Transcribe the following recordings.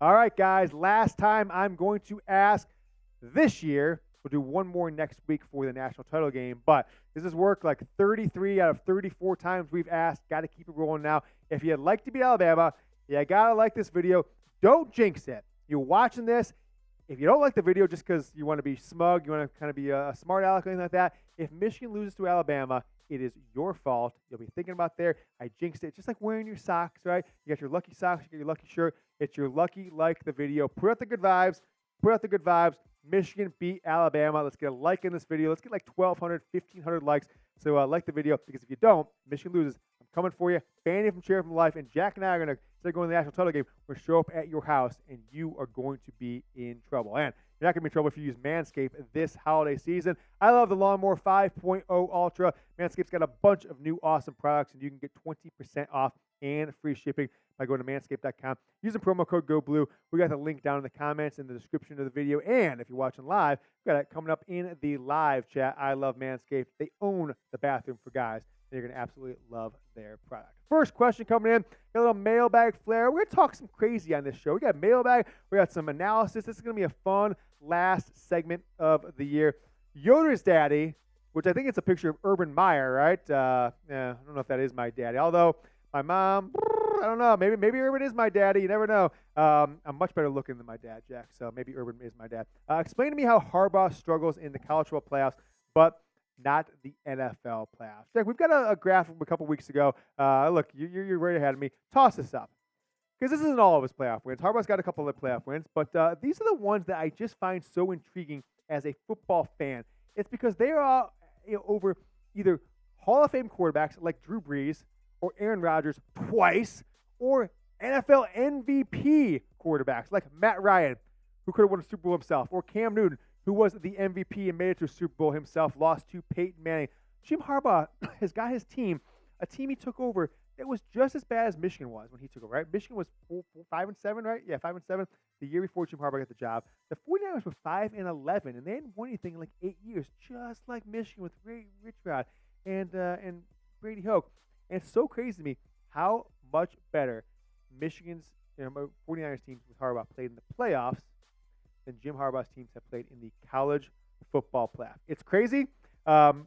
All right, guys, last time I'm going to ask this year. We'll do one more next week for the national title game, but this has worked like 33 out of 34 times we've asked. Got to keep it rolling now. If you'd like to beat Alabama, you got to like this video. Don't jinx it. You're watching this. If you don't like the video just because you want to be smug, you want to kind of be a smart aleck or anything like that, if Michigan loses to Alabama, it is your fault. You'll be thinking about there, I jinxed it. Just like wearing your socks, right? You got your lucky socks, you got your lucky shirt. It's your lucky like the video. Put out the good vibes. Put out the good vibes. Michigan beat Alabama. Let's get a like in this video. Let's get like 1,200, 1,500 likes. So like the video, because if you don't, Michigan loses. I'm coming for you. Ban you from Cheering from Life. And Jack and I are going to, instead of going to the national title game, we're going to show up at your house, and you are going to be in trouble. And you're not going to be in trouble if you use Manscaped this holiday season. I love the Lawnmower 5.0 Ultra. Manscaped's got a bunch of new awesome products, and you can get 20% off and free shipping by going to manscaped.com. Using promo code GOBLUE. We got the link down in the comments in the description of the video. And if you're watching live, we got it coming up in the live chat. I love Manscaped. They own the bathroom for guys. You're going to absolutely love their product. First question coming in, a little mailbag flair. We're going to talk some crazy on this show. We got mailbag. We got some analysis. This is going to be a fun last segment of the year. Yoder's daddy, which I think it's a picture of Urban Meyer, right? I don't know if that is my daddy. Although my mom, I don't know. Maybe Urban is my daddy. You never know. I'm much better looking than my dad, Jack. So maybe Urban is my dad. Explain to me how Harbaugh struggles in the college football playoffs, but not the NFL playoffs. Jack, we've got a graph from a couple weeks ago. Look, you're right ahead of me. Toss this up. Because this isn't all of his playoff wins. Harbaugh's got a couple of playoff wins, but these are the ones that I just find so intriguing as a football fan. It's because they are over either Hall of Fame quarterbacks like Drew Brees or Aaron Rodgers twice, or NFL MVP quarterbacks like Matt Ryan, who could have won a Super Bowl himself, or Cam Newton, who was the MVP and made it to a Super Bowl himself, lost to Peyton Manning. Jim Harbaugh has got his team, a team he took over that was just as bad as Michigan was when he took over, right? Michigan was 5-7, right? Yeah, 5-7 the year before Jim Harbaugh got the job. The 49ers were 5-11, and they hadn't won anything in like 8 years, just like Michigan with Ray Richrod and Brady Hoke. And it's so crazy to me how much better Michigan's 49ers teams with Harbaugh played in the playoffs than Jim Harbaugh's teams have played in the college football playoff. It's crazy.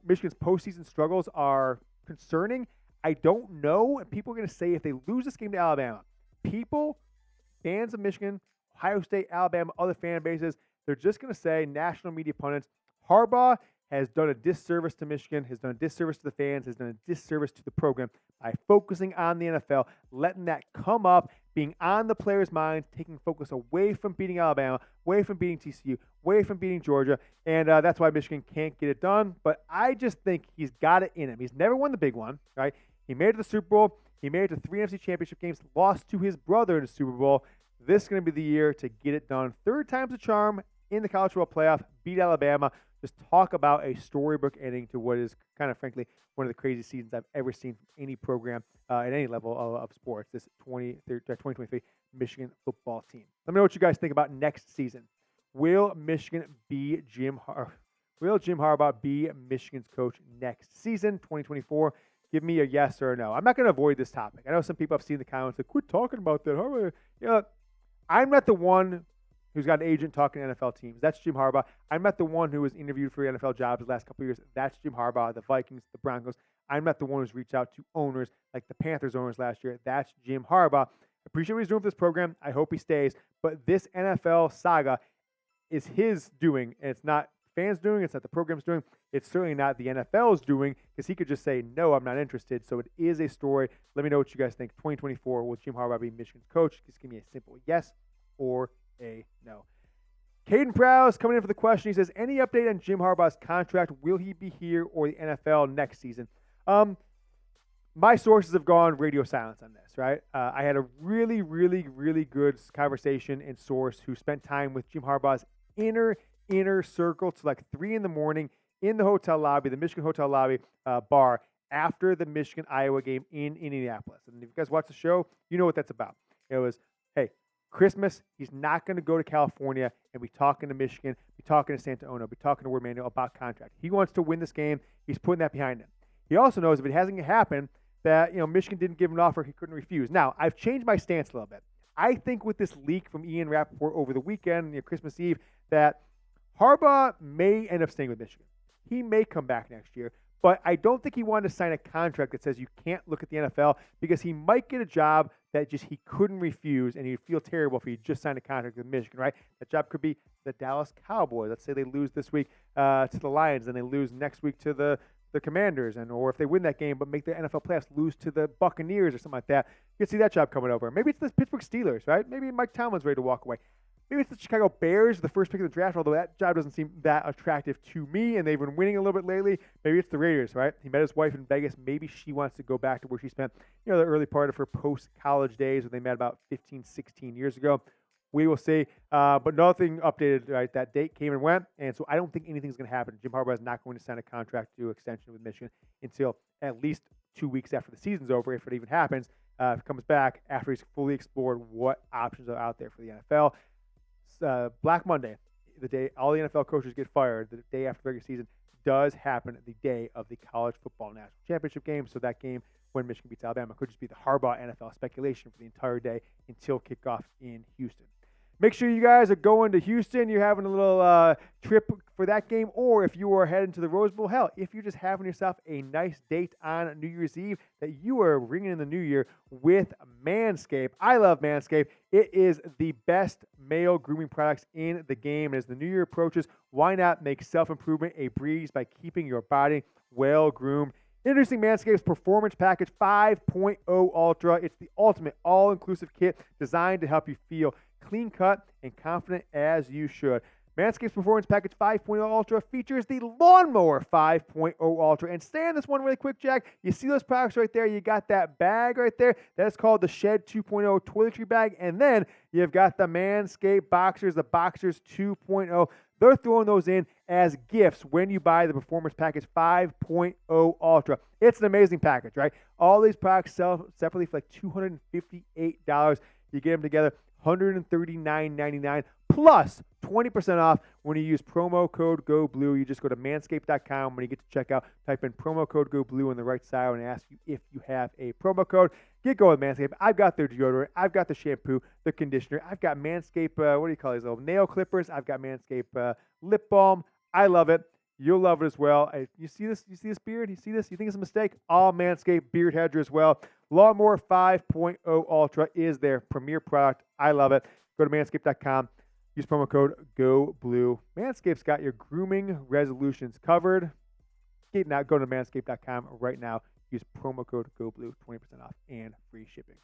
Michigan's postseason struggles are concerning. I don't know. And people are going to say if they lose this game to Alabama, fans of Michigan, Ohio State, Alabama, other fan bases, they're just going to say, national media pundits, Harbaugh has done a disservice to Michigan, has done a disservice to the fans, has done a disservice to the program by focusing on the NFL, letting that come up, being on the players' minds, taking focus away from beating Alabama, away from beating TCU, away from beating Georgia, and that's why Michigan can't get it done. But I just think he's got it in him. He's never won the big one, right? He made it to the Super Bowl. He made it to 3 NFC championship games, lost to his brother in the Super Bowl. This is going to be the year to get it done. Third time's a charm in the college football playoff, beat Alabama. Just talk about a storybook ending to what is kind of, frankly, one of the craziest seasons I've ever seen from any program at any level of sports, this 2023 Michigan football team. Let me know what you guys think about next season. Will Jim Harbaugh be Michigan's coach next season, 2024? Give me a yes or a no. I'm not going to avoid this topic. I know some people have seen the comments like, quit talking about that. I'm not the one who's got an agent talking to NFL teams. That's Jim Harbaugh. I'm not the one who was interviewed for NFL jobs the last couple of years. That's Jim Harbaugh, the Vikings, the Broncos. I'm not the one who's reached out to owners like the Panthers owners last year. That's Jim Harbaugh. Appreciate what he's doing for this program. I hope he stays. But this NFL saga is his doing, and it's not fans doing. It's not the program's doing. It's certainly not the NFL's doing, because he could just say, no, I'm not interested. So it is a story. Let me know what you guys think. 2024, will Jim Harbaugh be Michigan's coach? Just give me a simple yes or a no. Caden Prowse coming in for the question. He says, any update on Jim Harbaugh's contract? Will he be here or the NFL next season? My sources have gone radio silence on this, right? I had a really, really, really good conversation and source who spent time with Jim Harbaugh's inner circle to like 3 a.m. in the hotel lobby, the Michigan hotel lobby bar after the Michigan-Iowa game in Indianapolis. And if you guys watch the show, you know what that's about. It was, hey, Christmas, he's not going to go to California and be talking to Michigan, be talking to Santa Ona, be talking to Ward Manuel about contract. He wants to win this game. He's putting that behind him. He also knows if it hasn't happened that, Michigan didn't give him an offer he couldn't refuse. Now, I've changed my stance a little bit. I think with this leak from Ian Rappaport over the weekend, Christmas Eve, that Harbaugh may end up staying with Michigan. He may come back next year, but I don't think he wanted to sign a contract that says you can't look at the NFL because he might get a job that just he couldn't refuse, and he'd feel terrible if he just signed a contract with Michigan, right? That job could be the Dallas Cowboys. Let's say they lose this week to the Lions, and they lose next week to the Commanders, or if they win that game but make the NFL playoffs, lose to the Buccaneers or something like that. You can see that job coming over. Maybe it's the Pittsburgh Steelers, right? Maybe Mike Tomlin's ready to walk away. Maybe it's the Chicago Bears, the first pick of the draft, although that job doesn't seem that attractive to me, and they've been winning a little bit lately. Maybe it's the Raiders, right? He met his wife in Vegas. Maybe she wants to go back to where she spent, the early part of her post-college days when they met about 15, 16 years ago. We will see, but nothing updated, right? That date came and went, and so I don't think anything's going to happen. Jim Harbaugh is not going to sign a contract to extension with Michigan until at least 2 weeks after the season's over, if it even happens. If it comes back after he's fully explored what options are out there for the NFL. Black Monday, the day all the NFL coaches get fired, the day after the regular season, does happen the day of the college football national championship game. So that game, when Michigan beats Alabama, could just be the Harbaugh NFL speculation for the entire day until kickoff in Houston. Make sure you guys are going to Houston. You're having a little trip for that game, or if you are heading to the Rose Bowl, hell, if you're just having yourself a nice date on New Year's Eve, that you are ringing in the new year with Manscaped. I love Manscaped. It is the best male grooming products in the game. As the new year approaches, why not make self-improvement a breeze by keeping your body well groomed? Introducing Manscaped's Performance Package 5.0 Ultra. It's the ultimate all-inclusive kit designed to help you feel clean cut and confident as you should. Manscaped's Performance Package 5.0 Ultra features the Lawnmower 5.0 Ultra. And stay on this one really quick, Jack. You see those products right there? You got that bag right there. That's called the Shed 2.0 toiletry bag. And then you've got the Manscaped Boxers, the Boxers 2.0. They're throwing those in as gifts when you buy the Performance Package 5.0 Ultra. It's an amazing package, right? All these products sell separately for like $258. You get them together, $139.99 plus 20% off when you use promo code GOBLUE. You just go to manscaped.com. When you get to checkout, type in promo code GOBLUE on the right side and ask you if you have a promo code. Get going with Manscaped. I've got their deodorant. I've got the shampoo, the conditioner. I've got Manscaped, what do you call these little nail clippers? I've got Manscaped lip balm. I love it. You'll love it as well. You see this? You see this beard? You see this? You think it's a mistake? All Manscaped beard hedger as well. Lawnmower 5.0 Ultra is their premier product. I love it. Go to manscaped.com. Use promo code GOBLUE. Manscaped's got your grooming resolutions covered. Go to manscaped.com right now. Use promo code GOBLUE, 20% off and free shipping.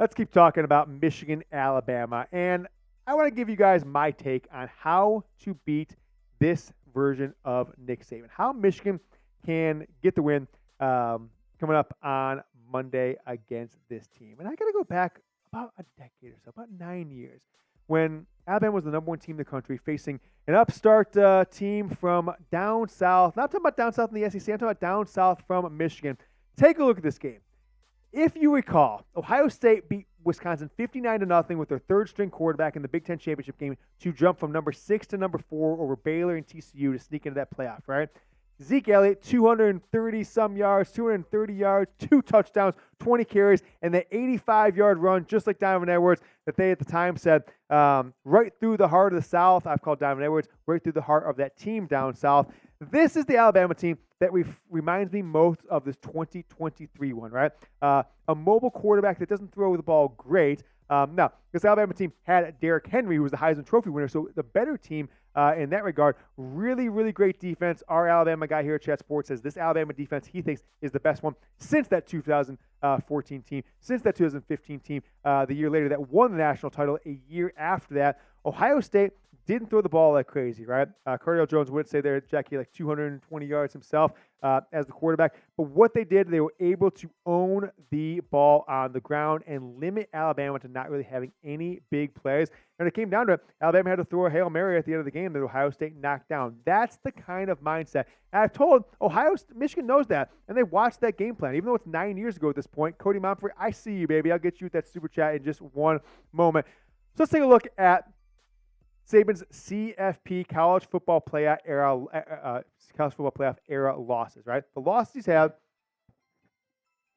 Let's keep talking about Michigan, Alabama. And I want to give you guys my take on how to beat this version of Nick Saban. How Michigan can get the win coming up on Monday against this team. And I got to go back about a decade or so, about 9 years, when Alabama was the number one team in the country, facing an upstart team from down south. Not talking about down south in the SEC, I'm talking about down south from Michigan. Take a look at this game. If you recall, Ohio State beat Wisconsin 59-0 with their third-string quarterback in the Big Ten championship game to jump from number 6 to number 4 over Baylor and TCU to sneak into that playoff, right? Zeke Elliott, 230-some yards, 230 yards, 2 touchdowns, 20 carries, and that 85-yard run, just like Donovan Edwards, that they at the time said, right through the heart of the South. I've called Donovan Edwards right through the heart of that team down south. This is the Alabama team that reminds me most of this 2023 one, right? A mobile quarterback that doesn't throw the ball great. Now, this Alabama team had Derrick Henry, who was the Heisman Trophy winner, so the better team in that regard. Really, really great defense. Our Alabama guy here at Chat Sports says this Alabama defense he thinks is the best one since that 2014 team, since that 2015 team, the year later that won the national title a year after that. Ohio State didn't throw the ball like crazy, right? Cardale Jones would say there, Jackie, like 220 yards himself as the quarterback. But what they did, they were able to own the ball on the ground and limit Alabama to not really having any big plays. And it came down to it. Alabama had to throw a Hail Mary at the end of the game that Ohio State knocked down. That's the kind of mindset. And I've told Michigan knows that, and they watched that game plan. Even though it's 9 years ago at this point, Cody Montfrey, I see you, baby. I'll get you with that super chat in just one moment. So let's take a look at Saban's CFP college football playoff era losses, right? The losses he's had,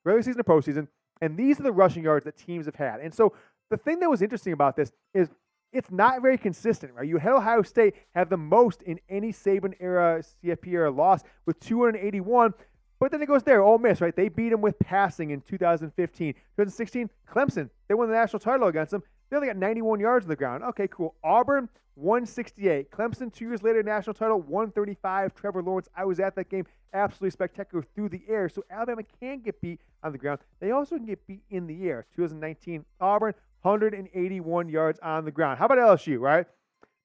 regular season and postseason, and these are the rushing yards that teams have had. And so the thing that was interesting about this is it's not very consistent, right? You had Ohio State have the most in any Saban era, CFP era loss with 281, but then it goes there, Ole Miss, right? They beat them with passing in 2015. 2016, Clemson, they won the national title against them. They only got 91 yards on the ground. Okay, cool. Auburn, 168. Clemson, 2 years later, national title, 135. Trevor Lawrence, I was at that game, absolutely spectacular through the air. So Alabama can get beat on the ground. They also can get beat in the air. 2019, Auburn, 181 yards on the ground. How about LSU, right?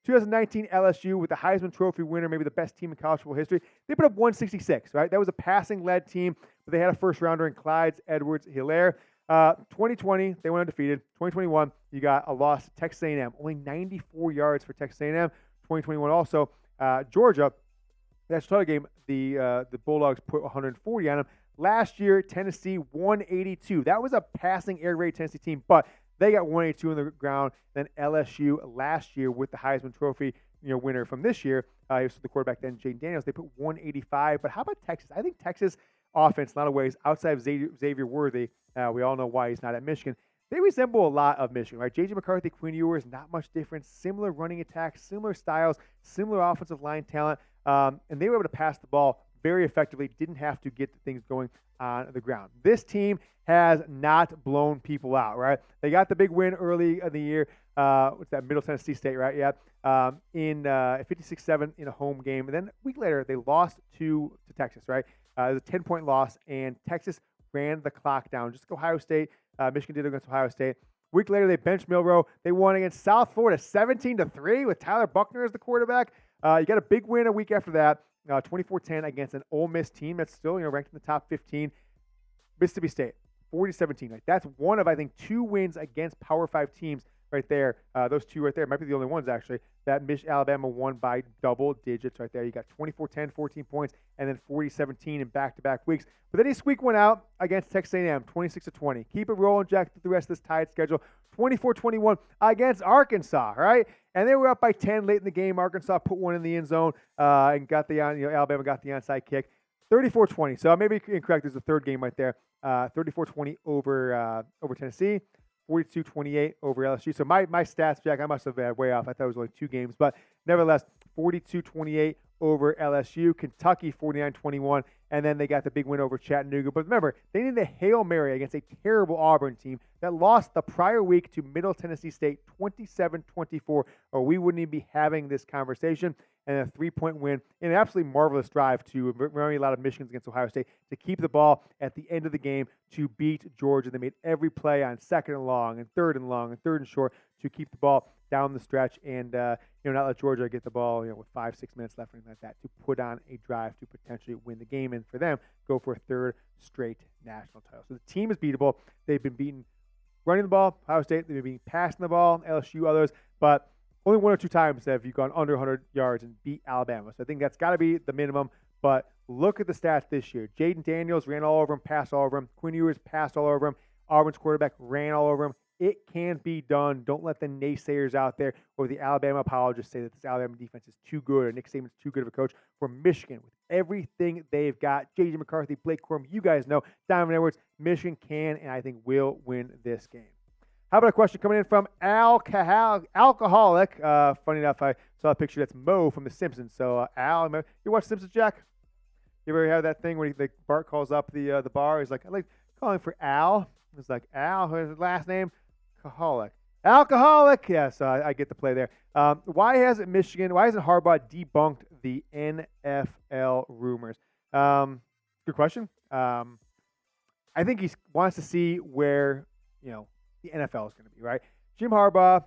2019 LSU with the Heisman Trophy winner, maybe the best team in college football history. They put up 166, right? That was a passing-led team, but they had a first-rounder in Clyde Edwards-Helaire. 2020, they went undefeated. 2021, you got a loss to Texas A&M. Only 94 yards for Texas A&M. 2021 also, Georgia, that title game, the Bulldogs put 140 on them. Last year, Tennessee, 182. That was a passing air raid Tennessee team, but they got 182 on the ground. Then LSU last year with the Heisman Trophy winner from this year, he was the quarterback then, Jaden Daniels. They put 185. But how about Texas? I think Texas offense, in a lot of ways, outside of Xavier Worthy, we all know why he's not at Michigan. They resemble a lot of Michigan, right? J.J. McCarthy, Quinn Ewers, not much difference. Similar running attacks, similar styles, similar offensive line talent. And they were able to pass the ball very effectively, didn't have to get things going on the ground. This team has not blown people out, right? They got the big win early in the year. What's that, Middle Tennessee State, right? Yeah. In 56-7 in a home game. And then a week later, they lost to Texas, right? It was a 10-point loss, and Texas ran the clock down. Just like Ohio State. Michigan did against Ohio State. A week later, they benched Milroe. They won against South Florida 17-3 with Tyler Buckner as the quarterback. You got a big win a week after that, 24-10 against an Ole Miss team that's still ranked in the top 15. Mississippi State, 40-17. Like, that's one of, I think, 2 wins against Power 5 teams right there. Those 2 right there might be the only ones, actually, that Alabama won by double digits right there. You got 24-10, 14 points, and then 40-17 in back-to-back weeks. But then he squeaked one out against Texas A&M, 26-20. Keep it rolling, Jack, through the rest of this Tide schedule. 24-21 against Arkansas, right? And they were up by 10 late in the game. Arkansas put one in the end zone and got the Alabama got the onside kick. 34-20. So maybe incorrect. There's a third game right there. 34-20 over Tennessee. 42-28 over LSU. So my stats, Jack, I must have been way off. I thought it was only 2 games. But nevertheless, 42-28 over LSU. Kentucky, 49-21. And then they got the big win over Chattanooga. But remember, they needed a Hail Mary against a terrible Auburn team that lost the prior week to Middle Tennessee State 27-24, or we wouldn't even be having this conversation. And a 3-point win in an absolutely marvelous drive to remind me a lot of Michigan's against Ohio State to keep the ball at the end of the game to beat Georgia. They made every play on 2nd and long and 3rd and long and 3rd and short to keep the ball down the stretch and not let Georgia get the ball with 5-6 minutes left or anything like that to put on a drive to potentially win the game and for them go for a 3rd straight national title. So the team is beatable. They've been beaten running the ball, Ohio State. They've been beaten passing the ball, LSU, others, but only 1 or 2 times have you gone under 100 yards and beat Alabama. So I think that's got to be the minimum. But look at the stats this year. Jaden Daniels ran all over him, passed all over him. Quinn Ewers passed all over him. Auburn's quarterback ran all over him. It can be done. Don't let the naysayers out there or the Alabama apologists say that this Alabama defense is too good or Nick Saban's too good of a coach. For Michigan, with everything they've got, J.J. McCarthy, Blake Corum, you guys know, Donovan Edwards, Michigan can and I think will win this game. How about a question coming in from Alcoholic? Funny enough, I saw a picture that's Mo from The Simpsons. So, Al, you watch Simpsons, Jack? You ever have that thing where Bart calls up the bar? He's like, I like calling for Al. It's like, Al, who's his last name? Alcoholic. Yeah, so I get the play there. Why hasn't Harbaugh debunked the NFL rumors? Good question. I think he wants to see where, the NFL is going to be, right? Jim Harbaugh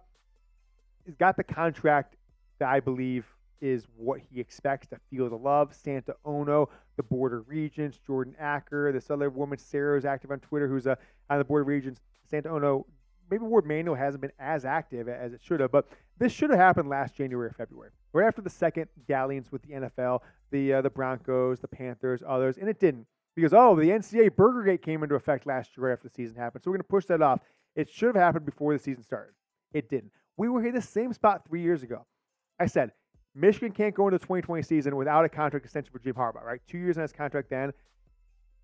has got the contract that I believe is what he expects to feel the love. Santa Ono, the Border Regents, Jordan Acker, this other woman, Sarah, who's active on Twitter, who's on the Border Regents. Santa Ono, maybe Ward Manuel hasn't been as active as it should have, but this should have happened last January or February, right after the second dalliance with the NFL, the Broncos, the Panthers, others, and it didn't. Because, the NCAA Burgergate came into effect last year right after the season happened, so we're going to push that off. It should have happened before the season started. It didn't. We were here the same spot 3 years ago. I said, Michigan can't go into the 2020 season without a contract extension for Jim Harbaugh, right? 2 years on his contract then.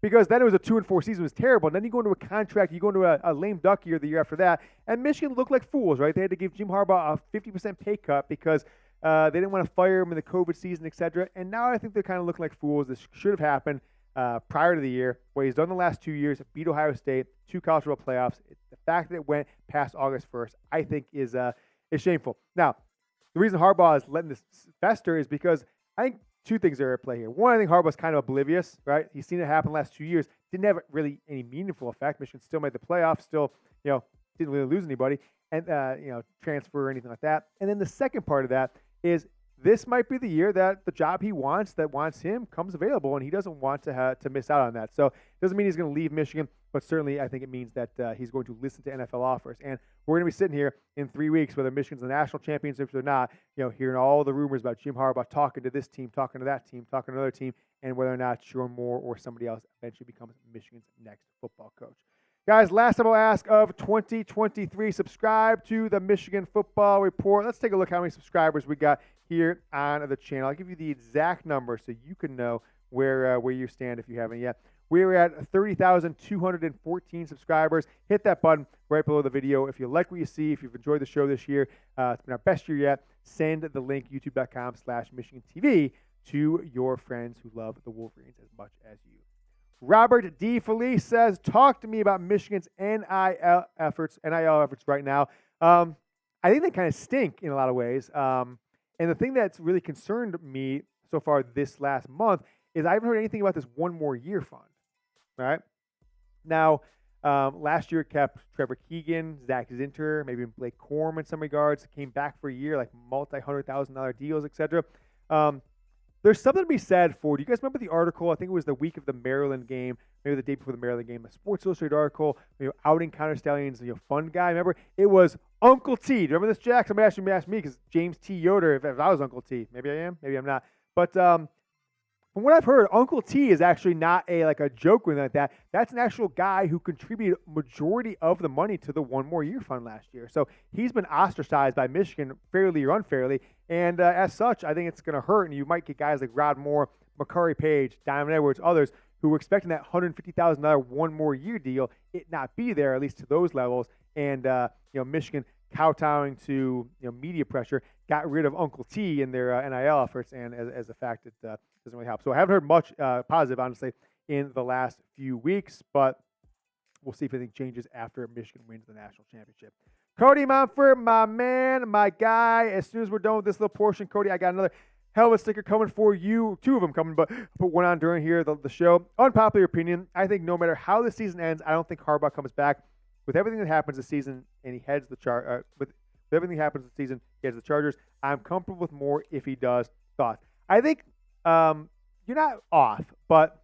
because then it was a 2-4 season. It was terrible. And then you go into a contract, you go into a lame duck year the year after that, and Michigan looked like fools, right? They had to give Jim Harbaugh a 50% pay cut because they didn't want to fire him in the COVID season, et cetera. And now I think they're kind of looking like fools. This should have happened prior to the year. What he's done the last 2 years, beat Ohio State, 2 college football playoffs. The fact that it went past August 1st, I think is shameful. Now, the reason Harbaugh is letting this fester is because I think two things are at play here. One, I think Harbaugh's kind of oblivious, right? He's seen it happen the last 2 years. Didn't have really any meaningful effect. Michigan still made the playoffs, still, didn't really lose anybody, and, transfer or anything like that. And then the second part of that is this might be the year that the job he wants, that wants him, comes available, and he doesn't want to miss out on that. So it doesn't mean he's going to leave Michigan, but certainly I think it means that he's going to listen to NFL offers. And we're going to be sitting here in 3 weeks, whether Michigan's the national championships or not, hearing all the rumors about Jim Harbaugh talking to this team, talking to that team, talking to another team, and whether or not Sherman Moore or somebody else eventually becomes Michigan's next football coach. Guys, last time I'll ask of 2023, subscribe to the Michigan Football Report. Let's take a look how many subscribers we got here on the channel. I'll give you the exact number so you can know where you stand if you haven't yet. We're at 30,214 subscribers. Hit that button right below the video. If you like what you see, if you've enjoyed the show this year, it's been our best year yet, send the link, youtube.com/MichiganTV, to your friends who love the Wolverines as much as you. Robert D. Felice says, talk to me about Michigan's NIL efforts right now. I think they kind of stink in a lot of ways. And the thing that's really concerned me so far this last month is I haven't heard anything about this one more year fund. All right. Now, last year it kept Trevor Keegan, Zach Zinter, maybe Blake Corum in some regards. Came back for a year, like multi-$100,000 deals, etc. There's something to be said for, do you guys remember the article? I think it was the week of the Maryland game, maybe the day before the Maryland game, a Sports Illustrated article, outing Counter Stallions, fun guy. Remember? It was Uncle T. Do you remember this, Jack? Somebody actually asked me because James T. Yoder, if I was Uncle T. Maybe I am, maybe I'm not. But from what I've heard, Uncle T is actually not a joke or anything like that. That's an actual guy who contributed majority of the money to the One More Year Fund last year. So he's been ostracized by Michigan fairly or unfairly. And as such, I think it's going to hurt. And you might get guys like Rod Moore, Makari Page, Diamond Edwards, others who were expecting that $150,000 one more year deal, it not be there, at least to those levels. And, Michigan kowtowing to media pressure got rid of Uncle T in their NIL efforts. And as a fact, it doesn't really help. So I haven't heard much positive, honestly, in the last few weeks, but we'll see if anything changes after Michigan wins the national championship. Cody Mumford, my man, my guy. As soon as we're done with this little portion, Cody, I got another helmet sticker coming for you. 2 of them coming, but I'll put one on during here, the show. Unpopular opinion, I think no matter how the season ends, I don't think Harbaugh comes back. With everything that happens this season, and he heads the with everything that happens this season, he heads the Chargers. I'm comfortable with more if he does. Thoughts? I think you're not off, but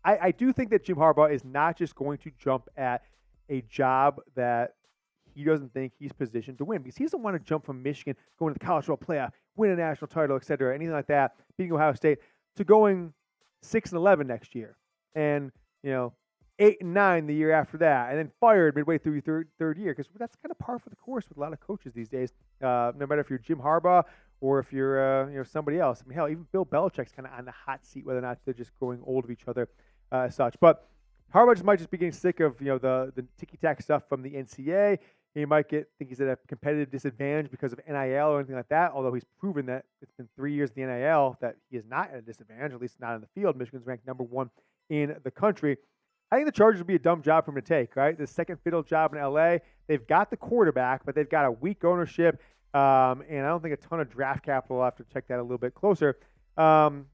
I do think that Jim Harbaugh is not just going to jump at a job that he doesn't think he's positioned to win, because he doesn't want to jump from Michigan, going to the college football playoff, win a national title, et cetera, anything like that, beating Ohio State, to going 6-11 next year, and 8-9 the year after that, and then fired midway through your third year, because that's kind of par for the course with a lot of coaches these days. No matter if you're Jim Harbaugh or if you're somebody else. I mean, hell, even Bill Belichick's kind of on the hot seat, whether or not they're just growing old of each other, as such. But Harbaugh might just be getting sick of the ticky-tack stuff from the NCAA. He might think he's at a competitive disadvantage because of NIL or anything like that, although he's proven that it's been 3 years in the NIL that he is not at a disadvantage, at least not in the field. Michigan's ranked number 1 in the country. I think the Chargers would be a dumb job for him to take, right? The second fiddle job in LA. They've got the quarterback, but they've got a weak ownership, and I don't think a ton of draft capital. I'll have to check that a little bit closer. The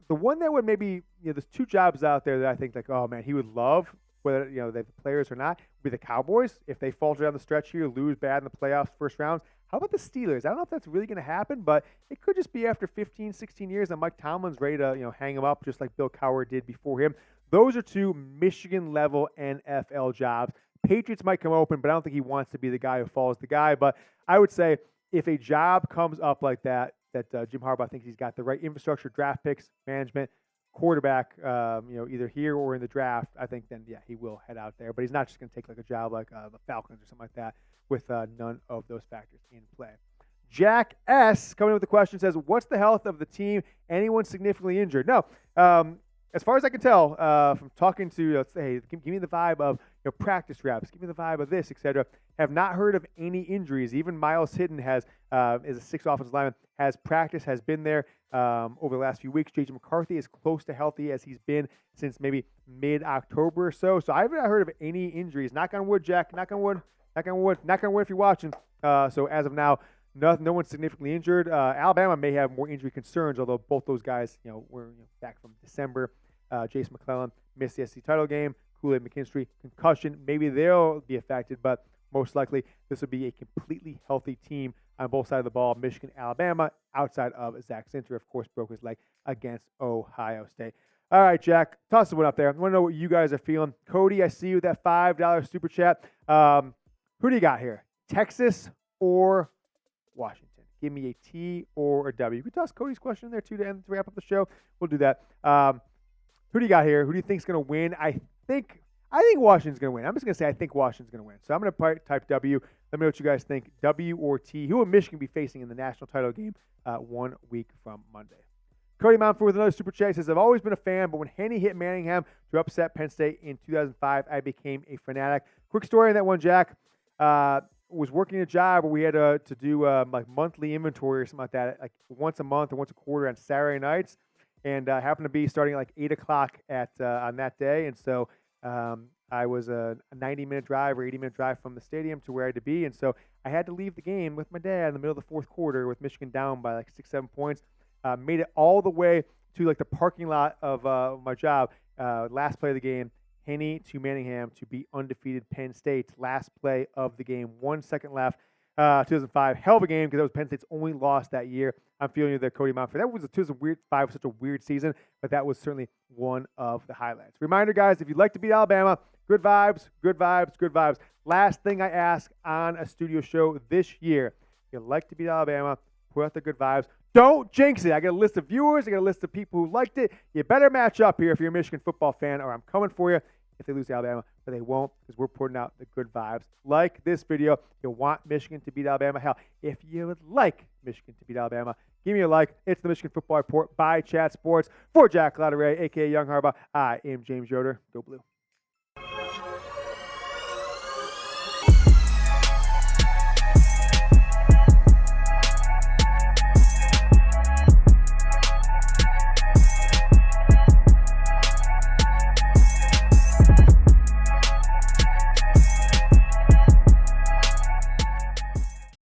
one that would maybe, there's 2 jobs out there that I think oh man, he would love, whether they have the players or not, would be the Cowboys. If they falter down the stretch here, lose bad in the playoffs, first rounds. How about the Steelers? I don't know if that's really going to happen, but it could just be after 15, 16 years that Mike Tomlin's ready to hang him up just like Bill Cowher did before him. Those are 2 Michigan-level NFL jobs. Patriots might come open, but I don't think he wants to be the guy who follows the guy. But I would say if a job comes up like that Jim Harbaugh thinks he's got the right infrastructure, draft picks, management, quarterback, either here or in the draft, I think then, yeah, he will head out there. But he's not just going to take a job like the Falcons or something like that with none of those factors in play. Jack S. coming in with the question says, what's the health of the team? Anyone significantly injured? No. as far as I can tell, from talking to, hey, give me the vibe of practice reps, give me the vibe of this, etc. Have not heard of any injuries. Even Miles Hidden is a sixth offensive lineman, has practice, has been there over the last few weeks. JJ McCarthy is close to healthy as he's been since maybe mid-October or so. So I haven't heard of any injuries. Knock on wood, Jack. Knock on wood. Knock on wood. Knock on wood if you're watching. So as of now, no one's significantly injured. Alabama may have more injury concerns, although both those guys, were back from December. Jason McClellan missed the SEC title game. Kool-Aid McKinstry, concussion. Maybe they'll be affected, but most likely this will be a completely healthy team on both sides of the ball. Michigan, Alabama, outside of Zach Sinter, of course, broke his leg against Ohio State. All right, Jack, toss the one up there. I want to know what you guys are feeling. Cody, I see you with that $5 super chat. Who do you got here? Texas or Washington? Give me a T or a W. You can toss Cody's question in there too to wrap up the show. We'll do that. Who do you got here? Who do you think is going to win? I think Washington's going to win. I'm just going to say I think Washington's going to win. So I'm going to type W. Let me know what you guys think. W or T. Who will Michigan be facing in the national title game 1 week from Monday? Cody Mountford with another super chat. He says, I've always been a fan, but when Henny hit Manningham to upset Penn State in 2005, I became a fanatic. Quick story on that one, Jack. Was working a job where we had to do like monthly inventory or something like that, like once a month or once a quarter on Saturday nights. And happened to be starting at like 8 o'clock on that day. And so I was a 90-minute drive or 80-minute drive from the stadium to where I had to be. And so I had to leave the game with my dad in the middle of the fourth quarter with Michigan down by like 6-7 points. Made it all the way to like the parking lot of my job. Last play of the game, Henny to Manningham to beat undefeated Penn State. Last play of the game, 1 second left. 2005, hell of a game because that was Penn State's only loss that year. I'm feeling you there, Cody Mountford. That was 2005 was such a weird season, but that was certainly one of the highlights. Reminder, guys, if you'd like to beat Alabama, good vibes, good vibes, good vibes. Last thing I ask on a studio show this year, if you'd like to beat Alabama, put out the good vibes. Don't jinx it. I got a list of viewers. I got a list of people who liked it. You better match up here if you're a Michigan football fan, or I'm coming for you if they lose to Alabama, but they won't because we're putting out the good vibes. Like this video, you want Michigan to beat Alabama. Hell, if you would like Michigan to beat Alabama, give me a like. It's the Michigan Football Report by Chat Sports. For Jack Latteray, a.k.a. Young Harbaugh, I am James Yoder. Go Blue.